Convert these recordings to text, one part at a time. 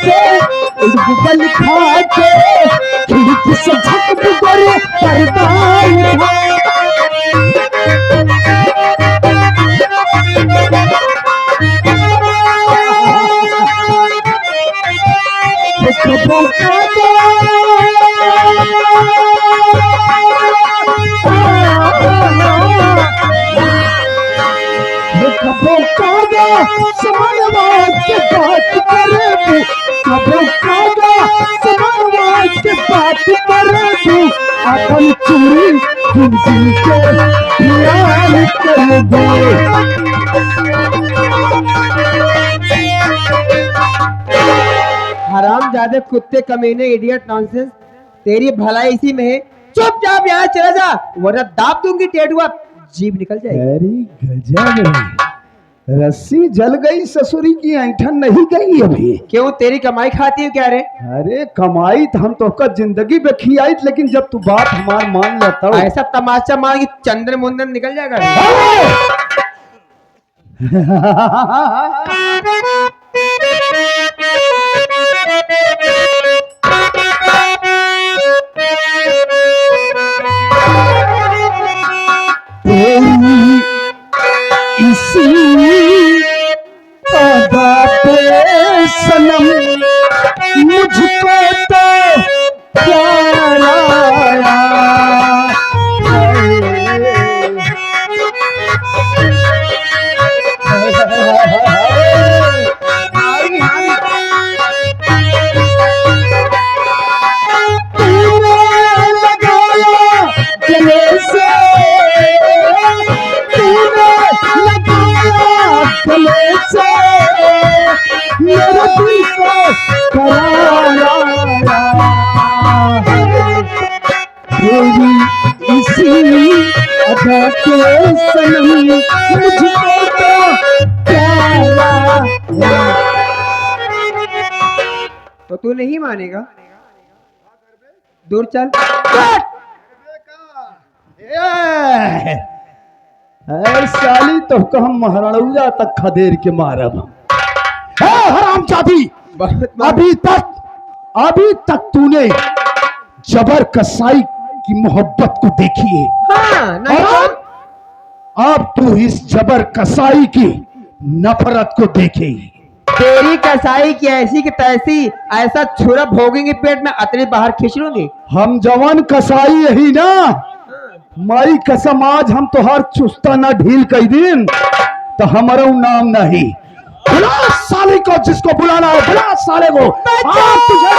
से उड़बुबल खा के खिड़की से झक बुगर पर्दा उठा समाजवाद के बात करे कबो कागा समाजवाद के बात करे अपन चोरी दिन दिन के ध्यान कर दे हराम जादे कुत्ते कमीने इडियट नॉनसेंस तेरी भलाई इसी में है चुपचाप यहाँ चला जा वरना दाब दूंगी टेटुआ जीभ निकल जाएगी। अरे गजब रस्सी जल गई ससुरी की ऐंठन नहीं गई अभी। क्यों तेरी कमाई खाती है क्या रे? अरे कमाई तो हम तो जिंदगी में खियाई लेकिन जब तू बात हमार मान लेता हो ऐसा तमाशा मार कि चंद्र मुंदन निकल जाएगा। इसी अदा पे सनम मुझको तो प्यार आया तो तू नहीं मानेगा दूर चल। साली तो हम महाराणा तक खदेर के मारब हराम चाबी। अभी तक तूने जबर कसाई की मोहब्बत को देखी है। हाँ, नहीं अब तू इस जबर कसाई की नफरत को देखेगी। तेरी कसाई की ऐसी की तैसी ऐसा छुरा भोगेंगे पेट में अतरी बाहर खींच लूंगी। हम जवान कसाई यही ना माई कसम आज हम तो हर चुस्ता ना ढील कई दिन तो हमारा नाम नहीं बुला साले को जिसको बुलाना है बुला साले को तुझे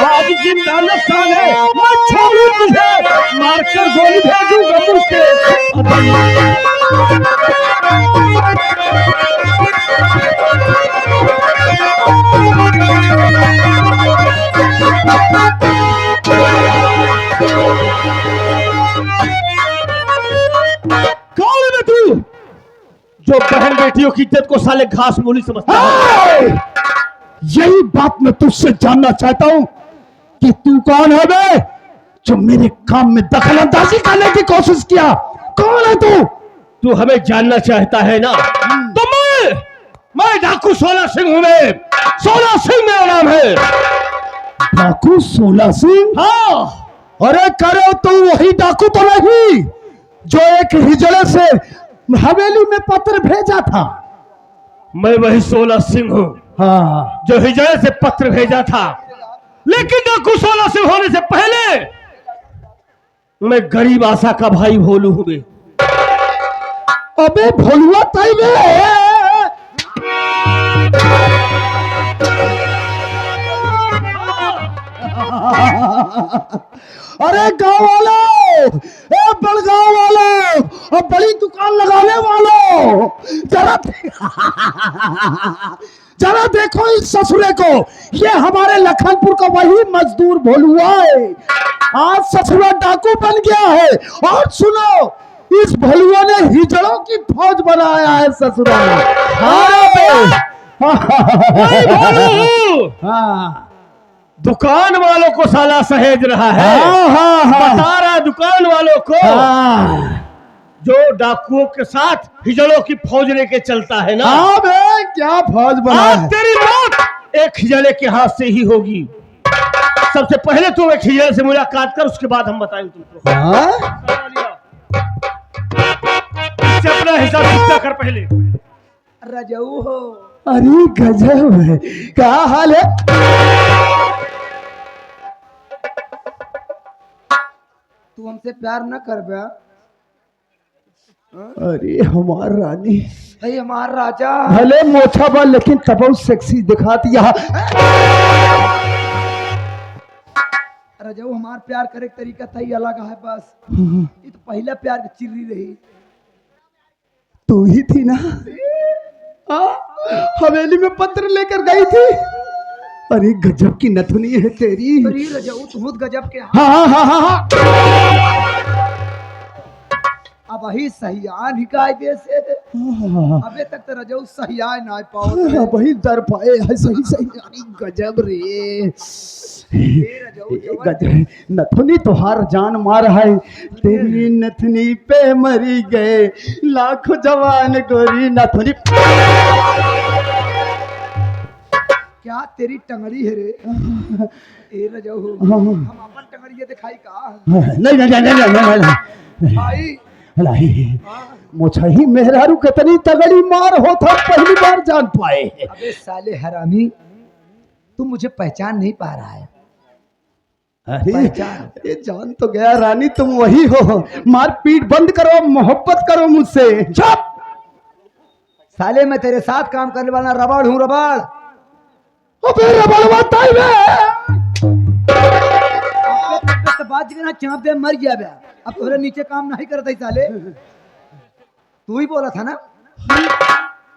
आज जिंदा नसान है मैं छोड़ू तुझे मारकर गोली भेजूंगा मुझसे। कौन है तू जो बहन बेटियों की इज्जत को साले घास मूली समझता है? यही बात मैं तुझसे जानना चाहता हूं कि तू कौन है बे जो मेरे काम में दखल अंदाजी करने की कोशिश किया। कौन है तू हमें जानना चाहता है ना? तो मैं डाकू 16 सिंह हूं। मैं 16 सिंह मेरा नाम है। डाकू 16 सिंह? हाँ। अरे करो तू वही डाकू तो नहीं जो एक हिजड़े से हवेली में पत्र भेजा था? मैं वही 16 सिंह हूं। हाँ, जो हिजड़े से पत्र भेजा था। लेकिन डाकू 16 सिंह होने से पहले मैं गरीब आशा का भाई भोलू हूं। बे अबे भोलुआ ताई में अरे गांव वालों, बड़गांव वालों और बड़ी दुकान लगाने वालों, जरा देखो इस ससुरे को। ये हमारे लखनपुर का वही मजदूर भोलुआ है। आज ससुरा डाकू बन गया है। और सुनो, इस भलुआ ने हिजड़ों की फौज बनाया है ससुरा। हाँ, दुकान वालों को साला सहेज रहा है। बता रहा दुकान वालों को जो डाकुओं के साथ हिजड़ों की फौज लेके चलता है ना, क्या फौज बनाया आज है। तेरी मौत एक हिजड़े के हाथ से ही होगी। सबसे पहले तुम एक हिजड़े से मुलाकात कर, उसके बाद हम बताएंगे तुमको। इससे अपना हिसाब चुकता कर पहले। रजऊ हो। अरे गजब है, क्या हाल है। तू हमसे प्यार न कर बे। अरे हमार रानी, अरे हमार राजा। भले मोछा बा लेकिन तब सेक्सी दिखाती है। रजऊ हमार प्यार करे के तरीका तई अलग है बस। ये तो पहला प्यार की चिर्री रही। तू ही थी ना हवेली में पत्र लेकर गई थी। अरे गजब की नथुनी है तेरी। अरे रजऊ तुम गजब के। हाँ। अब वही सहियान हिकाय दे से। अबे तक तो रजऊ सहियान ना पाओ। वही दर पाए है। सही। अरे गजब रे। गजब नथुनी तोहार जान मार है। तेरी नथुनी पे मरी गए लाखों जवान गोरी नथुनी। क्या तेरी टंगड़ी है रे। ए रजऊ हम अपन टंगड़ी दिखाई का। नहीं भाई मुझे ही मेहरारू कितनी तगड़ी मार होता पहली बार जान पाए। अबे साले हरामी, तू मुझे पहचान नहीं पा रहा है। अरे ये जान तो गया रानी, तुम वही हो। मार पीट बंद करो, मोहब्बत करो मुझसे। चुप साले, मैं तेरे साथ काम करने वाला रबड़ हूँ। रबड़ अबे रबड़ बात ना चाप दे मर गया बे। अब तोरे नीचे काम नहीं करता ही साले। तू ही बोला था ना,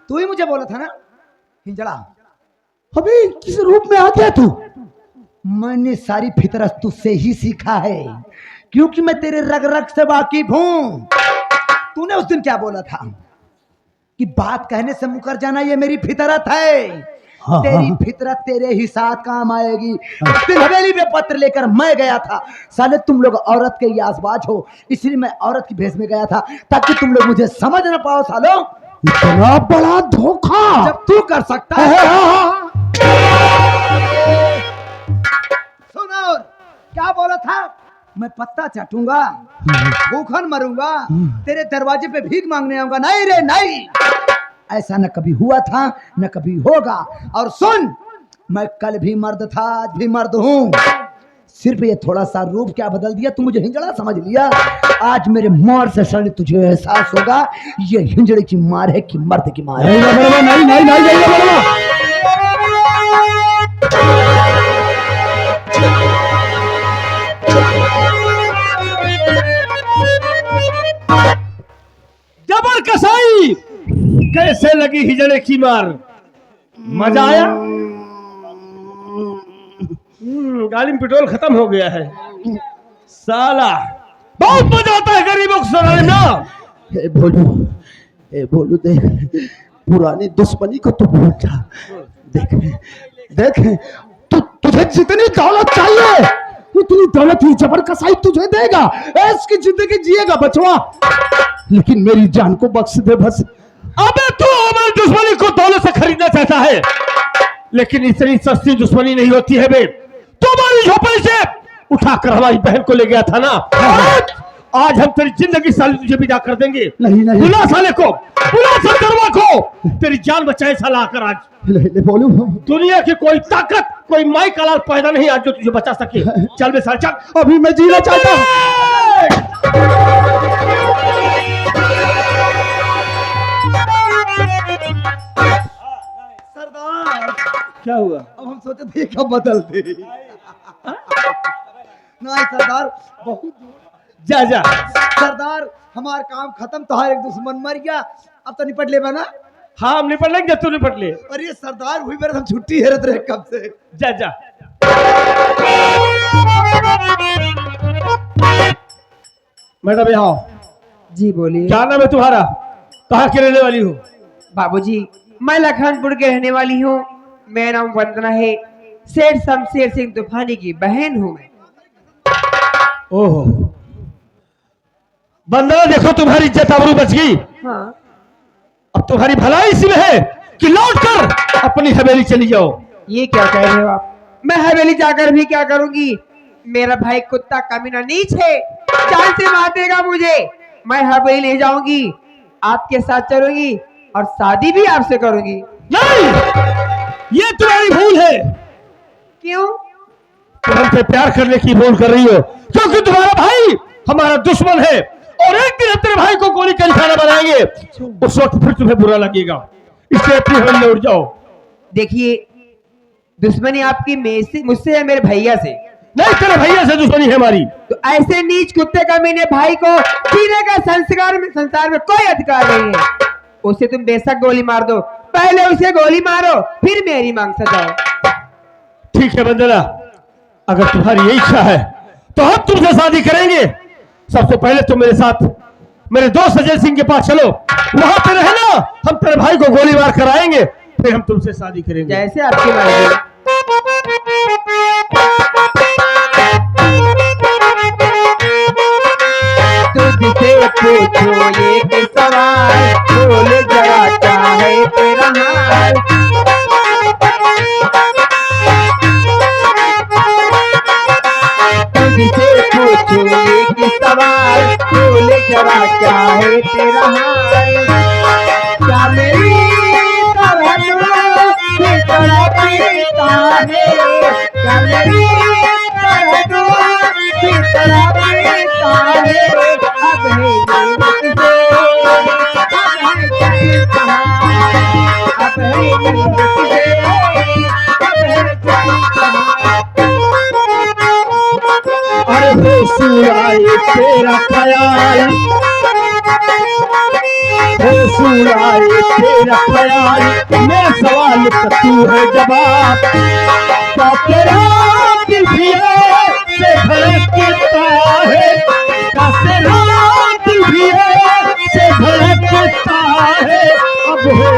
तू ही मुझे बोला था ना हिंजड़ा। अबे किस रूप में आ गया तू। मैंने सारी फितरत तुझसे ही सीखा है, क्योंकि मैं तेरे रग रग से वाकिफ हूं। तूने उस दिन क्या बोला था कि बात कहने से मुकर जाना ये मेरी फितरत है। तेरी फितरत तेरे ही साथ काम आएगी। फिर हवेली में पत्र लेकर मैं गया था। साले तुम लोग औरत के यासबाज हो, इसलिए मैं औरत की भेष में गया था ताकि तुम लोग मुझे समझ ना पाओ। सालो इतना बड़ा धोखा जब तू कर सकता है। सुनो क्या बोला था, मैं पत्ता चाटूंगा, भूखन मरूंगा, तेरे दरवाजे पे भीख मांगने आऊंगा। नहीं रे नहीं, ऐसा न कभी हुआ था न कभी होगा। और सुन, मैं कल भी मर्द था, आज भी मर्द हूं। सिर्फ ये थोड़ा सा रूप क्या बदल दिया, तू मुझे हिंजड़ा समझ लिया। आज मेरे मार से शरीर तुझे एहसास होगा ये हिंजड़े की मार है कि मर्द की मार है। नहीं। जबर कसाई, कैसे लगी हिजड़े की मार। मजा आया। गाड़ी में पेट्रोल खत्म हो गया है। साला बहुत मजा आता है गरीबों को सुनाने में। ए बोलू देख, पुरानी दुश्मनी को तू भूल जा। देख तुझे जितनी दौलत चाहिए उतनी दौलत ही जबर कसाई तुझे देगा। इसकी जिंदगी जिएगा बचवा, लेकिन मेरी जान को बख्श दे बस। अबे तू हमारी दुश्मनी को दौलत से खरीदना चाहता है, लेकिन इतनी सस्ती दुश्मनी नहीं होती है बे। तुम्हारी झोपड़ी से उठाकर हमारी बहन को ले गया था ना, आज हम तेरी जिंदगी साले तुझे विदा कर देंगे। नहीं बुला साले को, बुला सरदरवा को, तेरी जान बचाए साला आकर आज। नहीं बोलू, दुनिया की कोई ताकत, कोई माई का लाल पैदा नहीं आज जो तुझे बचा सके। चल बे साल चल। अभी मैं जीना चाहता हूँ। सरदार क्या हुआ? अब हम सोचे थे कब बदल दे। नहीं सरदार, बहुत जा जा सरदार, हमारा काम खत्म, तो हर एक दुश्मन मर गया, अब तो निपट ले बना। हाँ हम निपट लेंगे, तू निपट ले। अरे सरदार हुई मेरे हम छुट्टी हेरत रहे कब से। जा जा। मैडम यहाँ आओ। जी बोलिए। क्या नाम है तुम्हारा? कहाँ की रहने वाली हो? बाबूजी, मैं लखनपुर के रहने वाली हूँ। मेरा नाम वंदना है। सेठ शमशेर सिंह तूफानी की बहन हूँ मैं। ओहो, वंदना देखो तुम्हारी इज्जत आबरू बच गई। हाँ। अब तुम्हारी भलाई इसी में है कि लौट कर अपनी हवेली चली जाओ। ये क्या कह रहे हो आप? मैं हवेली जाकर भी क्या करूंगी? मेरा भाई कुत्ता कमीना नीच है, जान से मार देगा मुझे। मैं हवेली नहीं जाऊंगी, आपके साथ चलूंगी और शादी भी आपसे करूंगी। नहीं, ये तुम्हारी भूल है। क्यों? तुम हमसे प्यार करने की भूल कर रही हो, क्योंकि तुम्हारा भाई हमारा दुश्मन है और एक दिन हम तेरे भाई को गोली का निशाना बनाएंगे। उस वक्त फिर तुम्हें बुरा लगेगा, इसलिए अपनी हवेली लौट जाओ। देखिए, दुश्मनी आपकी मुझसे है, मेरे भैया से। नहीं, तेरे भैया से दुश्मनी है हमारी। तो ऐसे नीच कुत्ते कमीने भाई को जीने का संसार में कोई अधिकार नहीं है। उसे तुम बेशक गोली मार दो, पहले उसे गोली मारो, फिर मेरी मांग सजाओ। ठीक है वंदना, अगर तुम्हारी यही इच्छा है तो हम तुमसे शादी करेंगे। सबसे पहले तुम मेरे साथ मेरे दोस्त अजय सिंह के पास चलो, वहां पे रहना, हम तेरे भाई को गोली मार कर आएंगे, फिर हम तुमसे शादी करेंगे। जैसे आपकी मर्जी। तुझसे पूछो एक सवाल, बोल जरा क्या है तेरा हाल। तुझसे पूछो एक सवाल, बोल जरा क्या है तेरा हाल। क्या मेरी तरह पीता है? क्या मेरी तरह पीता है? अब है अरे होशुराए तेरा ख्याल, होशुराए तेरा ख्याल, मेरा सवाल का तू है जवाब। क्या तेरा दिल भी से धड़कता है? क्या तेरा दिल भी से धड़कता है? अब है